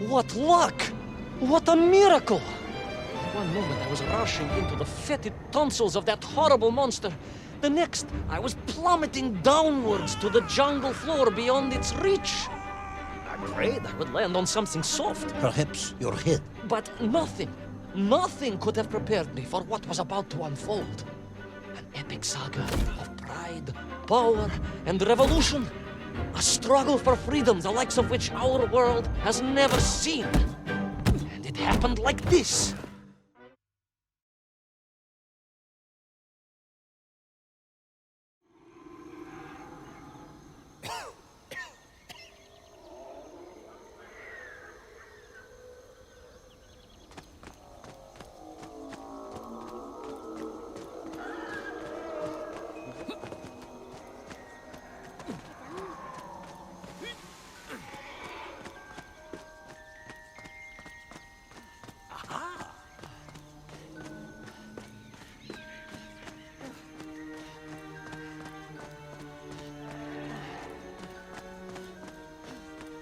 What luck! What a miracle! One moment I was rushing into the fetid tonsils of that horrible monster. The next, I was plummeting downwards to the jungle floor beyond its reach. I prayed I would land on something soft. Perhaps your head. But nothing could have prepared me for what was about to unfold. An epic saga of pride, power, and revolution. A struggle for freedom the likes of which our world has never seen. And it happened like this.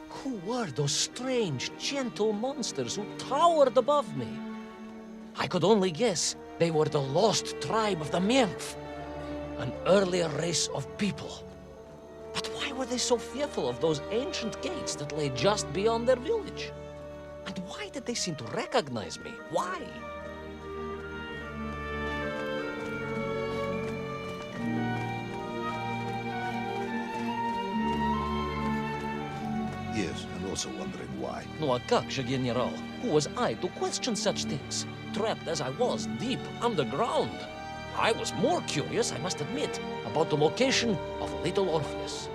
Who were those strange, gentle monsters who towered above me? I could only guess they were the lost tribe of the Menk, an earlier race of people. But why were they so fearful of those ancient gates that lay just beyond their village? And why did they seem to recognize me? Why? Yes, and also wondering why. No, a как же, General? Who was I to question such things? Trapped as I was deep underground. I was more curious, I must admit, about the location of Little Orpheus.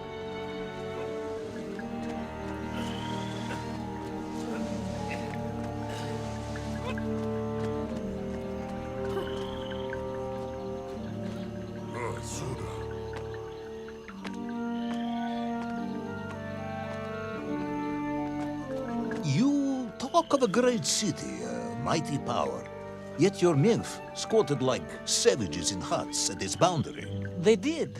You talk of a great city, a mighty power. Yet your nymph squatted like savages in huts at its boundary. They did.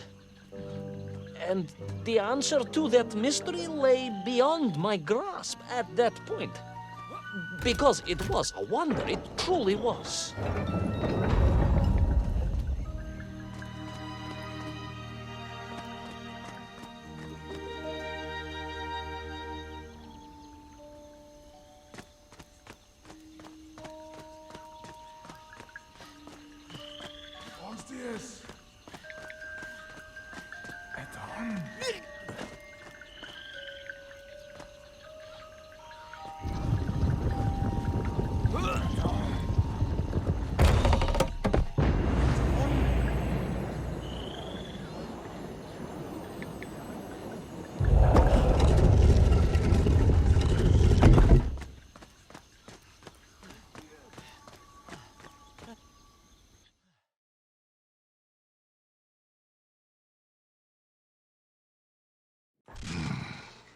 And the answer to that mystery lay beyond my grasp at that point. Because it was a wonder, it truly was.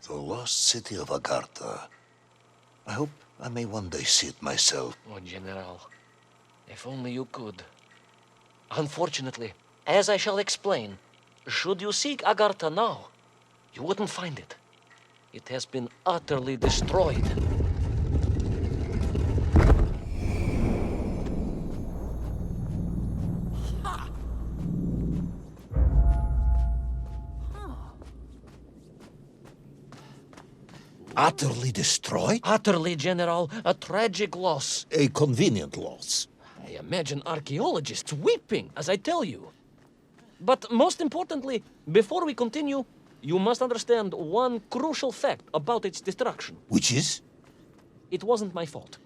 The lost city of Agartha. I hope I may one day see it myself. Oh, General, if only you could. Unfortunately, as I shall explain, should you seek Agartha now, you wouldn't find it. It has been utterly destroyed. Utterly destroyed? Utterly, General, a tragic loss. A convenient loss. I imagine archaeologists weeping as I tell you. But most importantly, before we continue, you must understand one crucial fact about its destruction. Which is? It wasn't my fault.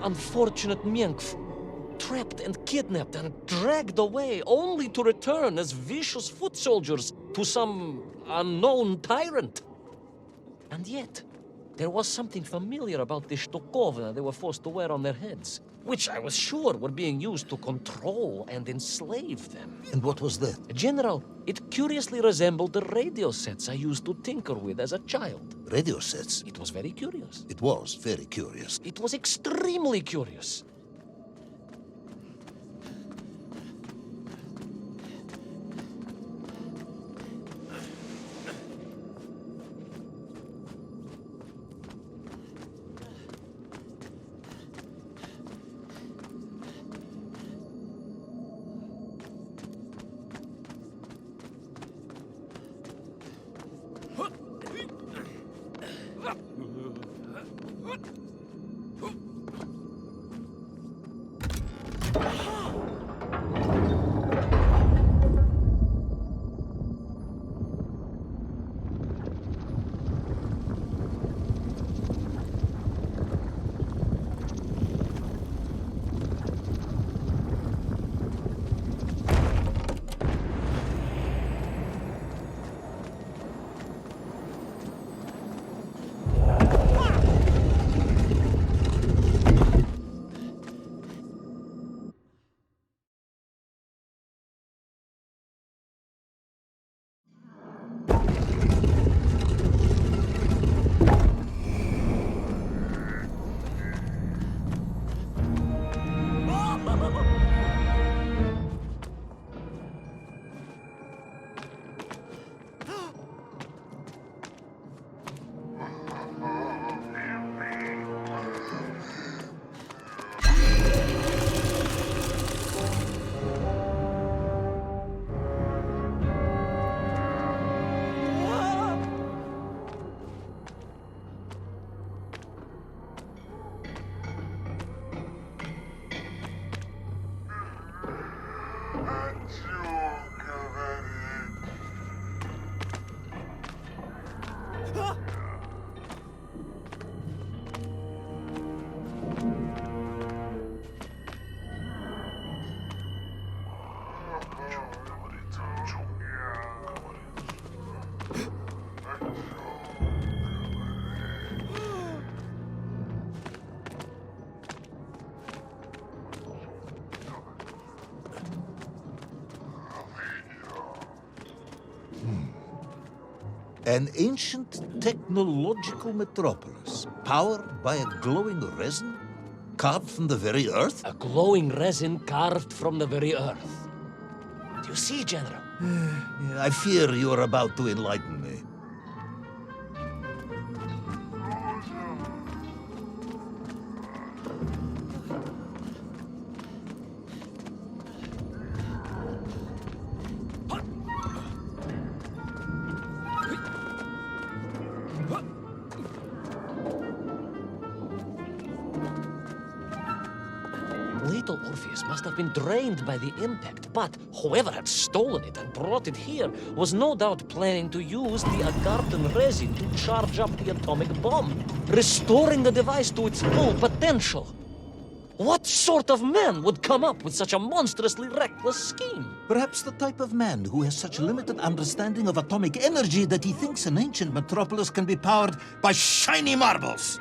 unfortunate Menk, trapped and kidnapped and dragged away, only to return as vicious foot soldiers to some unknown tyrant. And yet, there was something familiar about the shtukovna they were forced to wear on their heads, which I was sure were being used to control and enslave them. And what was that? General, it curiously resembled the radio sets I used to tinker with as a child. Radio sets? It was very curious. It was very curious. It was extremely curious. An ancient technological metropolis, powered by a glowing resin, carved from the very earth? A glowing resin carved from the very earth. Do you see, General? I fear you are about to enlighten me. Little Orpheus must have been drained by the impact, but whoever had stolen it and brought it here was no doubt planning to use the Agarthan resin to charge up the atomic bomb, restoring the device to its full potential. What sort of man would come up with such a monstrously reckless scheme? Perhaps the type of man who has such limited understanding of atomic energy that he thinks an ancient metropolis can be powered by shiny marbles.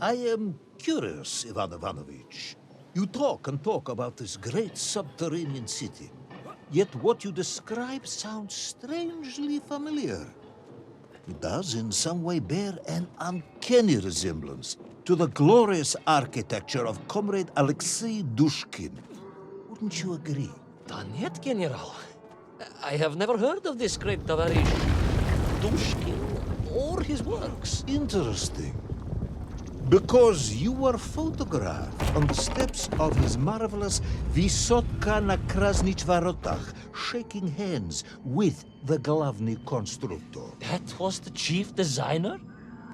I am curious, Ivan Ivanovich. You talk and talk about this great subterranean city. Yet what you describe sounds strangely familiar. It does in some way bear an uncanny resemblance to the glorious architecture of Comrade Alexei Dushkin. Wouldn't you agree? Da нет, General. I have never heard of this great tavarish Dushkin or his works. Interesting. Because you were photographed on the steps of his marvelous Vysotka na Krasnich Varotach, shaking hands with the Glavny Konstruktor. That was the chief designer?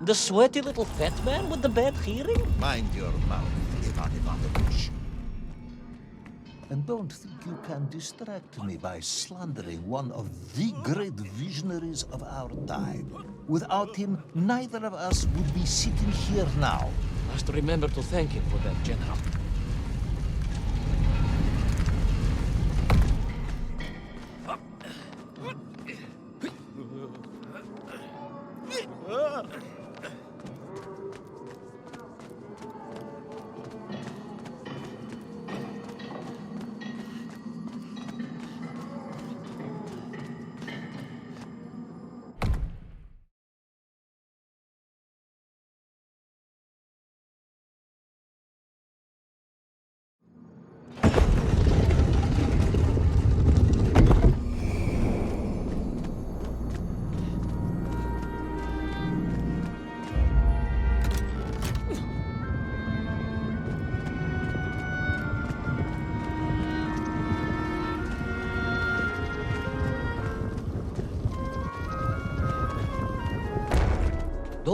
The sweaty little fat man with the bad hearing? Mind your mouth, Ivan Ivanovich. And don't think you can distract me by slandering one of the great visionaries of our time. Without him, neither of us would be sitting here now. Must remember to thank him for that, General.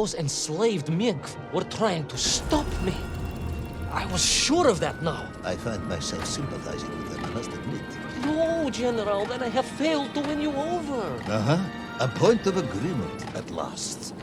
Those enslaved Menk were trying to stop me. I was sure of that now. I find myself sympathizing with them, I must admit. No, General, then I have failed to win you over. Uh-huh. A point of agreement at last.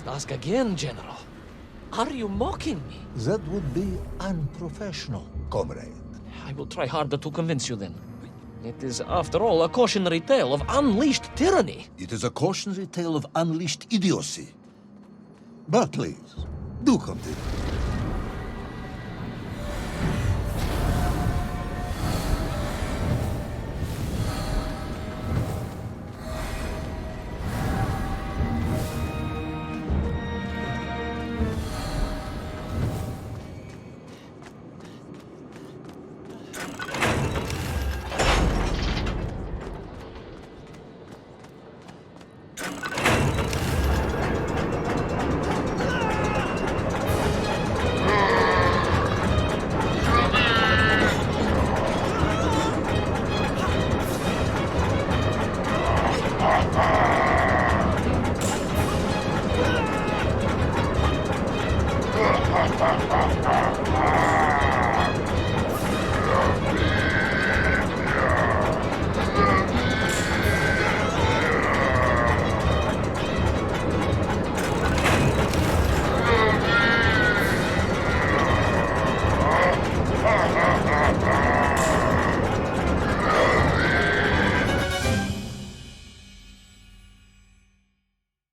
Ask again, General. Are you mocking me? That would be unprofessional, comrade. I will try harder to convince you then. It is, after all, a cautionary tale of unleashed tyranny. It is a cautionary tale of unleashed idiocy. But please, do continue.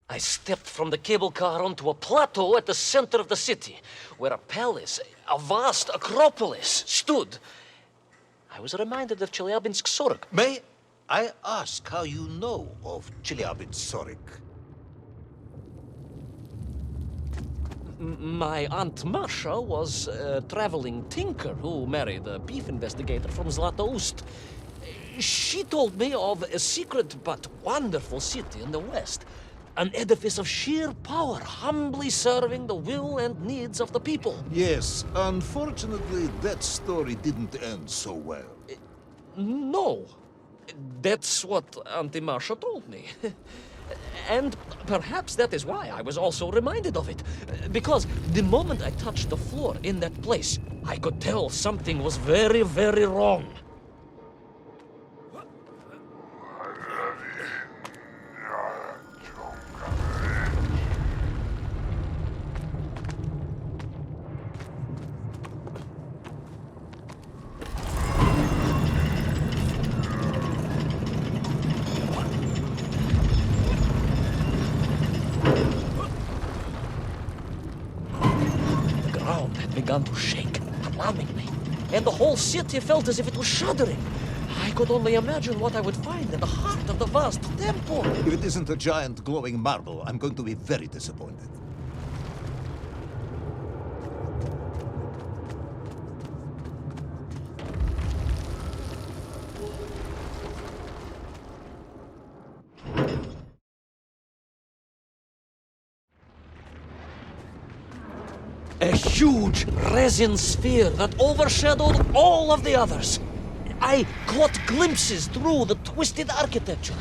I stepped from the cable car onto a plateau at the center of the city, where a palace, a vast acropolis, stood. I was reminded of Chelyabinsk Sorok. May I ask how you know of Chelyabinsk? My Aunt Masha was a traveling tinker who married a beef investigator from Zlatoust. She told me of a secret but wonderful city in the west. An edifice of sheer power, humbly serving the will and needs of the people. Yes, unfortunately, that story didn't end so well. No. That's what Auntie Marcia told me. And perhaps that is why I was also reminded of it. Because the moment I touched the floor in that place, I could tell something was very, very wrong. Began to shake, alarming me, and the whole city felt as if it was shuddering. I could only imagine what I would find in the heart of the vast temple. If it isn't a giant glowing marble, I'm going to be very disappointed. A huge resin sphere that overshadowed all of the others. I caught glimpses through the twisted architecture.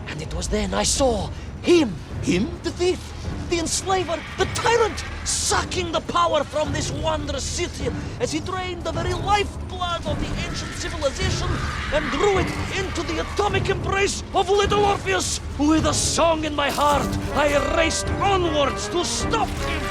And it was then I saw him. Him? The thief, the enslaver, the tyrant, sucking the power from this wondrous city as he drained the very lifeblood of the ancient civilization and drew it into the atomic embrace of Little Orpheus. With a song in my heart, I raced onwards to stop him.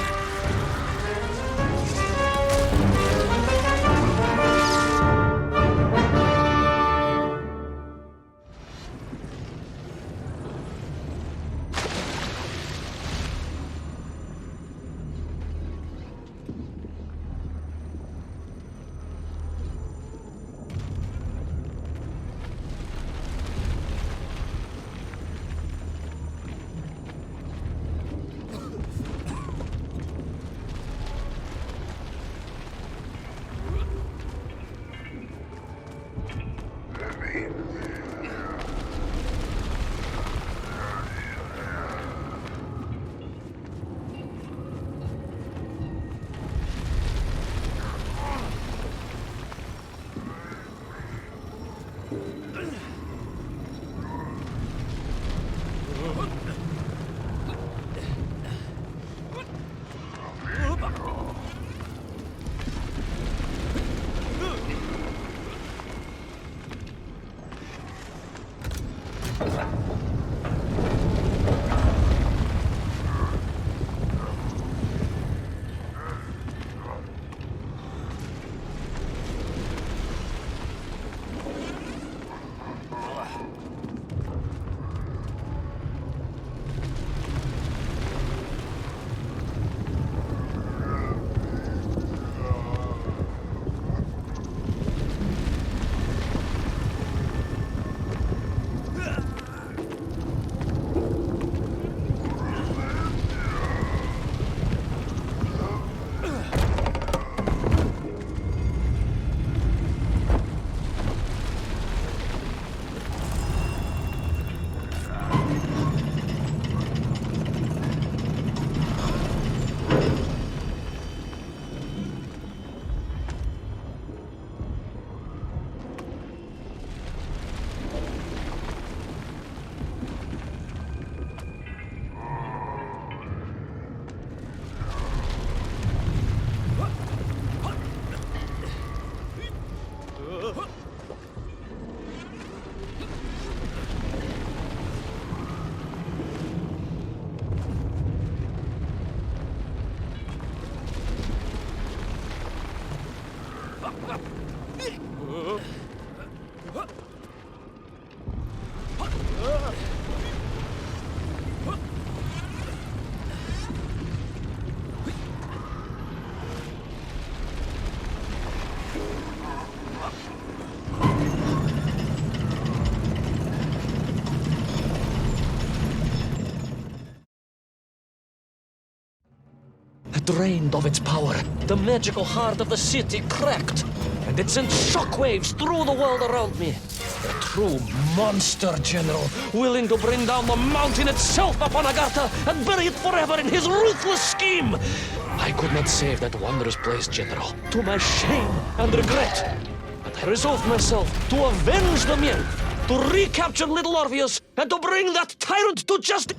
Drained of its power, the magical heart of the city cracked, and it sent shockwaves through the world around me. A true monster general, willing to bring down the mountain itself upon Agartha and bury it forever in his ruthless scheme. I could not save that wondrous place, General, to my shame and regret. But I resolved myself to avenge the Menk, to recapture Little Orpheus, and to bring that tyrant to justice.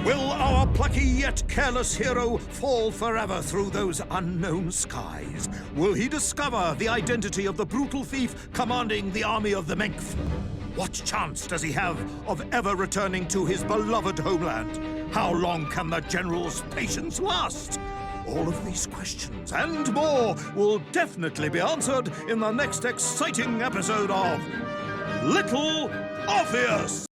Will our plucky yet careless hero fall forever through those unknown skies? Will he discover the identity of the brutal thief commanding the army of the Menk? What chance does he have of ever returning to his beloved homeland? How long can the general's patience last? All of these questions and more will definitely be answered in the next exciting episode of Little Orpheus!